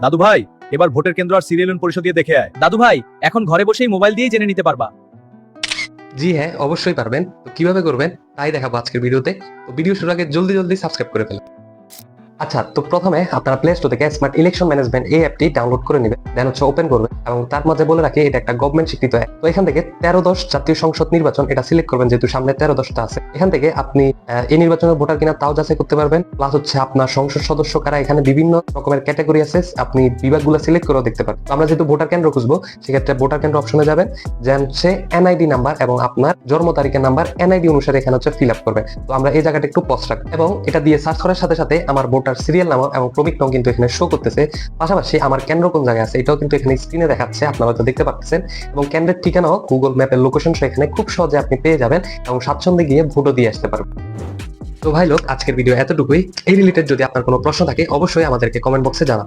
দাদু ভাই, এবার ভোটের কেন্দ্র আর সিরিয়াল পরিষদ দিয়ে দেখে আয়। দাদু ভাই, এখন ঘরে বসেই মোবাইল দিয়েই জেনে নিতে পারবা। জি হ্যাঁ, অবশ্যই পারবেন। তো কিভাবে করবেন তাই দেখাবো আজকের ভিডিওতে। তো ভিডিও শুরুর আগে জলদি জলদি সাবস্ক্রাইব করে ফেলুন। আচ্ছা, তো প্রথমে আপনারা প্লে স্টোর থেকে স্মার্ট ইলেকশন ম্যানেজমেন্ট এই অ্যাপটি ডাউনলোড করে নেবেন, দেন ওপেন করবেন এবং তার মধ্যে বলে রাখি এটা একটা গভর্নমেন্ট স্বীকৃত অ্যাপ। তো এখান থেকে 13-10 জাতীয় সংসদ নির্বাচন এটা সিলেক্ট করবেন, যেহেতু সামনে 13-10টা আছে। এখান থেকে আপনি এই নির্বাচনের ভোটার কিনা তাও যাচাই করতে পারবেন, প্লাস হচ্ছে আপনার সংসদ সদস্য কারা, এখানে বিভিন্ন রকমের ক্যাটাগরি আছে, আপনি বিভাগগুলো সিলেক্ট করেও দেখতে পারবেন। তো আমরা যেহেতু ভোটার কেন্দ্র খুঁজবো, সেক্ষেত্রে ভোটার কেন্দ্র অপশনে যাবেন, দেন হচ্ছে এনআইডি নাম্বার এবং আপনার জন্ম তারিখের নাম্বার এনআইডি অনুসারে এখানে হচ্ছে ফিল আপ করবেন। তো আমরা এই জায়গাটা একটু পজ রাখবো এবং এটা দিয়ে সার্চ করার সাথে সাথে আমার ভোটার সিরিয়াল নাম্বার এবং ক্রমিক নং কিন্তু এখানে শো করতেছে। পাশাপাশি আমার কেন্দ্র কোন জায়গায় আছে এটাও কিন্তু এখানে স্ক্রিনে দেখাচ্ছে, আপনারা হয়তো দেখতে পাচ্ছেন, এবং কেন্দ্রের ঠিকানাও গুগল ম্যাপের লোকেশন এখানে খুব সহজে আপনি পেয়ে যাবেন এবং স্বাচ্ছন্দ্যে গিয়ে ভোটও দিয়ে আসতে পারবেন। তো ভাই লোক, আজকের ভিডিও এতটুকুই। এই রিলেটেড যদি আপনার কোনো প্রশ্ন থাকে অবশ্যই আমাদেরকে কমেন্ট বক্সে জানাবেন।